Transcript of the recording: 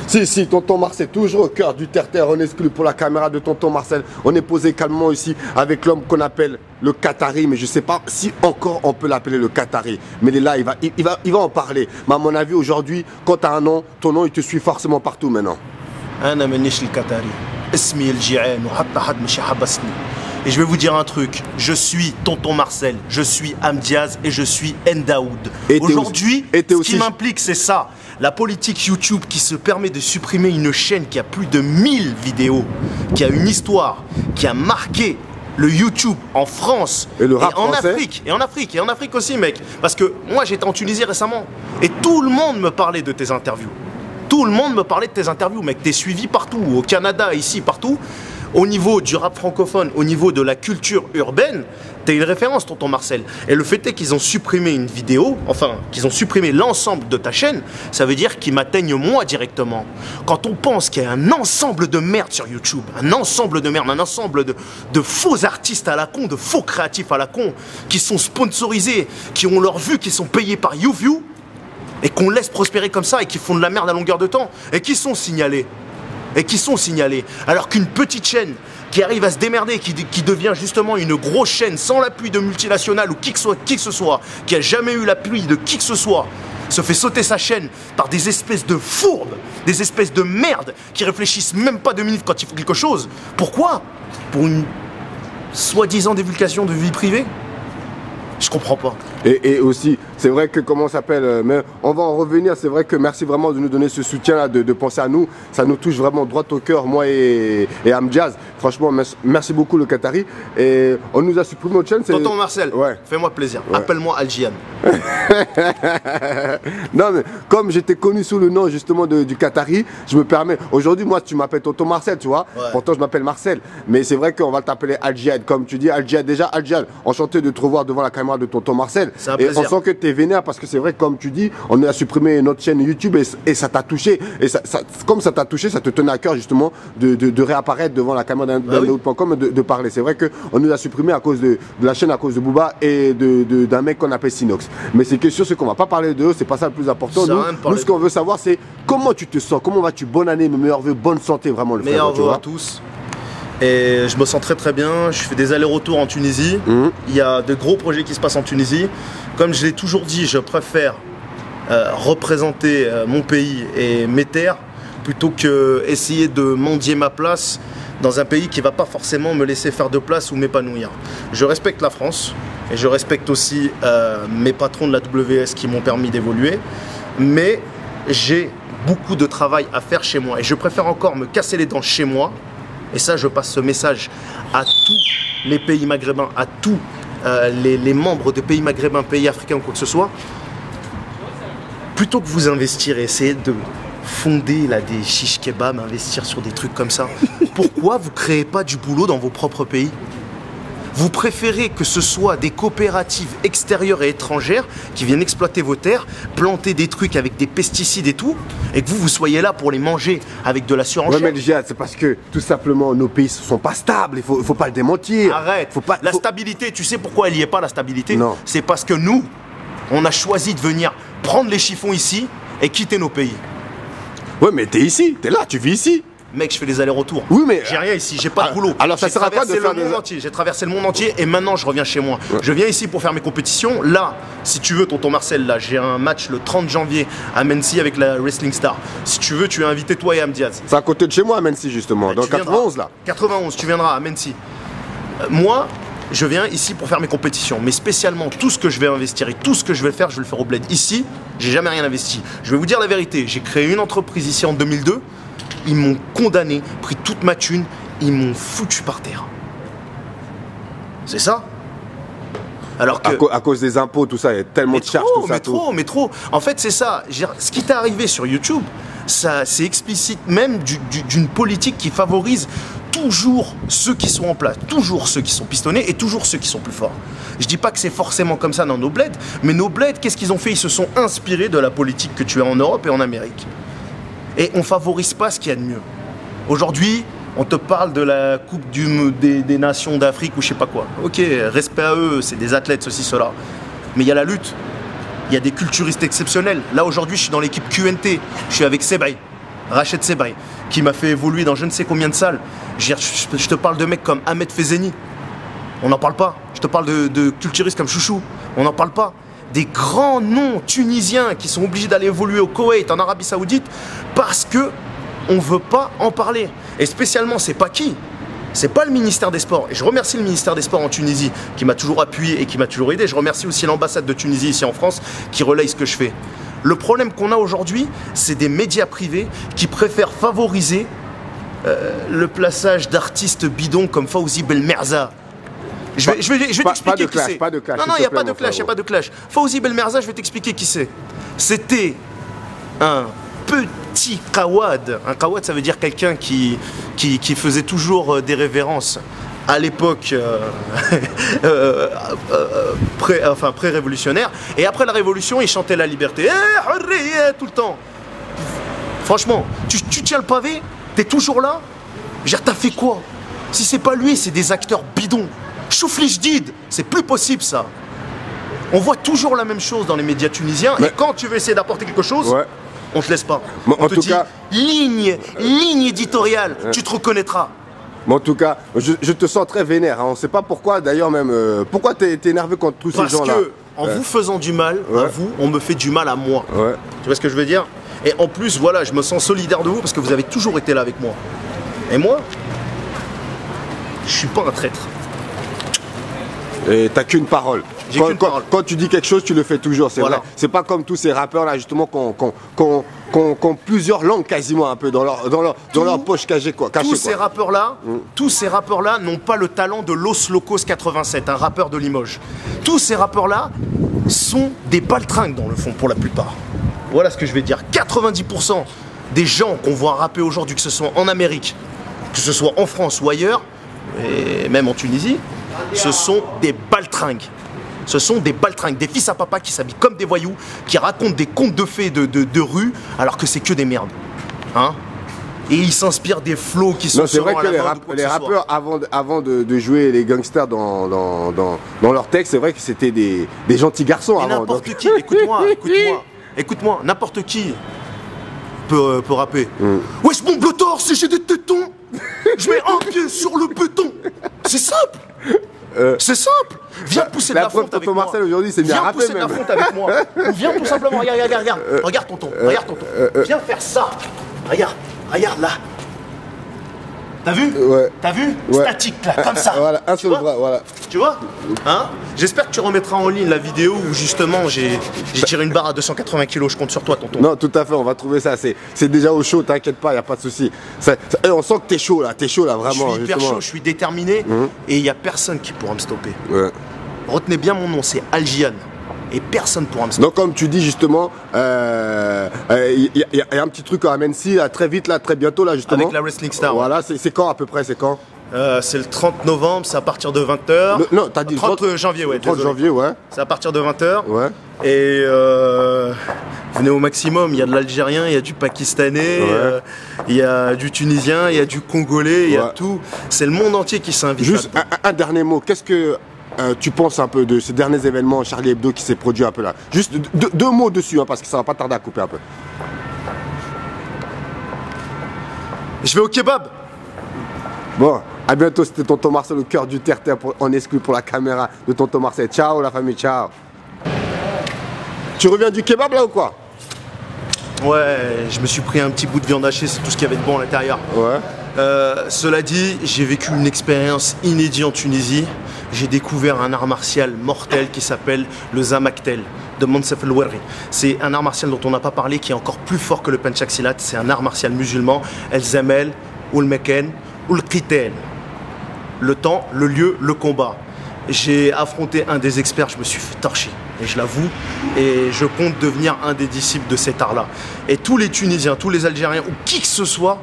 Si, tonton Marcel, toujours au cœur du terre-terre, on exclut pour la caméra de tonton Marcel. On est posé calmement ici avec l'homme qu'on appelle le Qatari, mais je ne sais pas si encore on peut l'appeler le Qatari. Mais il est là, il va en parler. Mais à mon avis, aujourd'hui, quand tu as un nom, ton nom, il te suit forcément partout maintenant. Et je vais vous dire un truc, je suis tonton Marcel, je suis Amdiaz et je suis Ndaoud. Aujourd'hui, ce qui m'implique, c'est ça. La politique YouTube qui se permet de supprimer une chaîne qui a plus de 1000 vidéos, qui a une histoire, qui a marqué le YouTube en France et le rap en français. Afrique, et en Afrique aussi, mec. Parce que moi, j'étais en Tunisie récemment et tout le monde me parlait de tes interviews. Tout le monde me parlait de tes interviews, mec. T'es suivi partout, au Canada, ici, partout. Au niveau du rap francophone, au niveau de la culture urbaine, t'es une référence, tonton Marcel. Et le fait est qu'ils ont supprimé une vidéo, enfin, qu'ils ont supprimé l'ensemble de ta chaîne, ça veut dire qu'ils m'atteignent moi directement. Quand on pense qu'il y a un ensemble de merde sur YouTube, un ensemble de merde, un ensemble de faux artistes à la con, de faux créatifs à la con, qui sont sponsorisés, qui ont leur vue, qui sont payés par YouView, et qu'on laisse prospérer comme ça, et qui font de la merde à longueur de temps, et qui sont signalés. Alors qu'une petite chaîne qui arrive à se démerder, qui devient justement une grosse chaîne sans l'appui de multinationales ou qui que ce soit, qui a jamais eu l'appui de qui que ce soit, se fait sauter sa chaîne par des espèces de fourbes, des espèces de merde qui réfléchissent même pas 2 minutes quand il faut quelque chose. Pourquoi? Pour une soi-disant divulgation de vie privée? Je comprends pas. Et aussi, c'est vrai que, comment ça s'appelle, mais on va en revenir, c'est vrai que merci vraiment de nous donner ce soutien-là, de penser à nous. Ça nous touche vraiment droit au cœur, moi et Amdiaz. Franchement, merci beaucoup le Qatari. Et on nous a supprimé notre chaîne. Tonton Marcel, ouais. Fais-moi plaisir, ouais. Appelle-moi Algiane. Non mais, comme j'étais connu sous le nom justement du Qatari, je me permets, aujourd'hui moi tu m'appelles Tonton Marcel, tu vois, ouais. Pourtant je m'appelle Marcel. Mais c'est vrai qu'on va t'appeler Algiane, comme tu dis, Algiane. Déjà, Algiane, enchanté de te revoir devant la caméra de Tonton Marcel. Et on sent que tu es vénère parce que c'est vrai, comme tu dis, on a supprimé notre chaîne YouTube et ça t'a touché. Et comme ça t'a touché, ça te tenait à cœur justement de réapparaître devant la caméra d'Indaoud.com et de parler. C'est vrai qu'on nous a supprimé à cause de la chaîne, à cause de Booba et d'un mec qu'on appelle Sinox. Mais c'est que sur ce qu'on va pas parler d'eux, c'est pas ça le plus important. Nous ce qu'on veut savoir, c'est comment tu te sens, comment vas-tu, bonne année, mes meilleurs vœux, bonne santé, vraiment le frère. Meilleurs vœux à tous. Et je me sens très très bien, je fais des allers-retours en Tunisie, Il y a de gros projets qui se passent en Tunisie. Comme je l'ai toujours dit, je préfère représenter mon pays et mes terres plutôt que essayer de mendier ma place dans un pays qui ne va pas forcément me laisser faire de place ou m'épanouir. Je respecte la France et je respecte aussi mes patrons de la WS qui m'ont permis d'évoluer, mais j'ai beaucoup de travail à faire chez moi et je préfère encore me casser les dents chez moi. Et ça, je passe ce message à tous les pays maghrébins, à tous les membres de pays maghrébins, pays africains ou quoi que ce soit. Plutôt que vous investir et essayer de fonder là, des shish kebab, investir sur des trucs comme ça, pourquoi vous ne créez pas du boulot dans vos propres pays? Vous préférez que ce soit des coopératives extérieures et étrangères qui viennent exploiter vos terres, planter des trucs avec des pesticides et tout, et que vous soyez là pour les manger avec de la surenchère. Ouais, mais Djihad, c'est parce que tout simplement nos pays ne sont pas stables, il faut pas le démentir. Arrête, la stabilité, tu sais pourquoi elle n'y est pas la stabilité? Non. C'est parce que nous, on a choisi de venir prendre les chiffons ici et quitter nos pays. Ouais, mais t'es ici, t'es là, tu vis ici. Mec, je fais des allers-retours. Oui, mais j'ai rien ici, j'ai pas de boulot. Alors ça sert à quoi de faire des... J'ai traversé le monde entier et maintenant je reviens chez moi. Ouais. Je viens ici pour faire mes compétitions. Là, si tu veux, tonton Marcel, là, j'ai un match le 30 janvier à Mency avec la Wrestling Star. Si tu veux, tu es invité toi et Amdiaz. C'est à côté de chez moi à Mency justement, dans 91 là. 91, tu viendras à Mency. Moi, je viens ici pour faire mes compétitions, mais spécialement tout ce que je vais investir et tout ce que je vais faire au bled. Ici, j'ai jamais rien investi. Je vais vous dire la vérité, j'ai créé une entreprise ici en 2002. Ils m'ont condamné, pris toute ma thune, ils m'ont foutu par terre. C'est ça? Alors que... à cause des impôts, tout ça, il y a tellement de charges, tout ça. Mais trop. En fait, c'est ça. Ce qui t'est arrivé sur YouTube, c'est explicite même d'une politique qui favorise toujours ceux qui sont en place, toujours ceux qui sont pistonnés et toujours ceux qui sont plus forts. Je dis pas que c'est forcément comme ça dans nos bleds, mais nos bleds, qu'est-ce qu'ils ont fait? Ils se sont inspirés de la politique que tu as en Europe et en Amérique. Et on favorise pas ce qu'il y a de mieux. Aujourd'hui, on te parle de la Coupe des Nations d'Afrique ou je sais pas quoi. Ok, respect à eux, c'est des athlètes, ceci, cela. Mais il y a la lutte. Il y a des culturistes exceptionnels. Là, aujourd'hui, je suis dans l'équipe QNT. Je suis avec Sebay. Rached Sebay, qui m'a fait évoluer dans je ne sais combien de salles. Je te parle de mecs comme Ahmed Fezeni. On n'en parle pas. Je te parle de culturistes comme Chouchou. On n'en parle pas. Des grands noms tunisiens qui sont obligés d'aller évoluer au Koweït, en Arabie Saoudite, parce que on veut pas en parler. Et spécialement, c'est pas qui? C'est pas le ministère des Sports. Et je remercie le ministère des Sports en Tunisie qui m'a toujours appuyé et qui m'a toujours aidé. Je remercie aussi l'ambassade de Tunisie ici en France qui relaye ce que je fais. Le problème qu'on a aujourd'hui, c'est des médias privés qui préfèrent favoriser le plaçage d'artistes bidons comme Fawzi Belmerza. Je vais t'expliquer qui c'est. Pas de clash. Non, il n'y a pas de clash, il n'y a pas de clash. Fawzi Belmerza, je vais t'expliquer qui c'est. C'était un petit Kawad. Un Kawad, ça veut dire quelqu'un qui faisait toujours des révérences à l'époque pré-révolutionnaire. Et après la révolution, il chantait la liberté. Tout le temps. Franchement, tu tiens le pavé, t'es toujours là. T'as fait quoi? Si c'est pas lui, c'est des acteurs bidons. Choufli Jdid, c'est plus possible ça. On voit toujours la même chose dans les médias tunisiens. Mais et quand tu veux essayer d'apporter quelque chose, on te laisse pas. On te dit, ligne éditoriale, tu te reconnaîtras. Mais en tout cas, je te sens très vénère. Hein. On ne sait pas pourquoi, d'ailleurs même. Pourquoi t'es énervé contre tous ces gens-là? Parce que, en vous faisant du mal, à vous, on me fait du mal à moi. Tu vois ce que je veux dire? Et en plus, voilà, je me sens solidaire de vous parce que vous avez toujours été là avec moi. Et moi, je suis pas un traître. Et t'as qu'une parole. Quand tu dis quelque chose, tu le fais toujours, c'est vrai. C'est pas comme tous ces rappeurs là justement qui ont plusieurs langues quasiment un peu dans leur poche cachée quoi. Tous ces rappeurs là n'ont pas le talent de Los Locos 87, un rappeur de Limoges. Tous ces rappeurs là sont des baltringues dans le fond pour la plupart. Voilà ce que je vais dire. 90% des gens qu'on voit rapper aujourd'hui, que ce soit en Amérique, que ce soit en France ou ailleurs, et même en Tunisie, ce sont des baltringues. Ce sont des baltringues, des fils à papa qui s'habillent comme des voyous, qui racontent des contes de fées de rue, alors que c'est que des merdes. Hein? Et ils s'inspirent des flots qui sont... Non, c'est vrai que les rappeurs, avant de jouer les gangsters dans leurs textes, c'est vrai que c'était des gentils garçons avant. N'importe qui, écoute-moi, n'importe qui peut rapper. Wesh mon blotard, si j'ai des tétons, je mets un pied sur le béton. C'est simple. C'est simple. Viens pousser de la fonte avec moi. Marcel aujourd'hui, c'est bien rappé même. Viens pousser de la fonte avec moi. Ou viens tout simplement, regarde. Regarde tonton. Viens faire ça. Regarde là. T'as vu? T'as vu? Statique là, comme ça. Voilà, un seul bras, voilà. Tu vois? Hein? J'espère que tu remettras en ligne la vidéo où justement j'ai tiré une barre à 280 kg. Je compte sur toi, tonton. Non, tout à fait, on va trouver ça. C'est déjà au chaud, t'inquiète pas, y a pas de souci. On sent que t'es chaud là, vraiment. Je suis hyper chaud, je suis déterminé et il y a personne qui pourra me stopper. Retenez bien mon nom, c'est Aljian. Et personne ne pourra me stopper. Donc comme tu dis justement, y a un petit truc à MNC là, très vite, là, très bientôt là justement. Avec la Wrestling Star. Voilà, c'est quand à peu près, c'est quand? C'est le 30 novembre, c'est à partir de 20h. Non, t'as dit 30 janvier, ouais. 30 janvier, ouais. C'est à partir de 20h. Ouais. Et venez au maximum, il y a de l'Algérien, il y a du Pakistanais, il y a du Tunisien, il y a du Congolais, il y a tout. C'est le monde entier qui s'invite. Juste un dernier mot, qu'est-ce que tu penses un peu de ces derniers événements Charlie Hebdo qui s'est produit un peu là? Juste deux mots dessus, hein, parce que ça va pas tarder à couper un peu. Je vais au kebab. Bon, à bientôt, c'était tonton Marcel au cœur du terre-terre en exclu pour la caméra de tonton Marcel. Ciao la famille, ciao. Tu reviens du kebab là ou quoi? Ouais, je me suis pris un petit bout de viande hachée, c'est tout ce qu'il y avait de bon à l'intérieur. Ouais. Cela dit, j'ai vécu une expérience inédite en Tunisie. J'ai découvert un art martial mortel qui s'appelle le Zamaktel de Monsef El Ouerri. C'est un art martial dont on n'a pas parlé, qui est encore plus fort que le Penchak Silat. C'est un art martial musulman. El Zamel, ou le Meken, ou le Qitel. Le temps, le lieu, le combat. J'ai affronté un des experts, je me suis fait torcher, et je l'avoue, et je compte devenir un des disciples de cet art-là. Et tous les Tunisiens, tous les Algériens, ou qui que ce soit,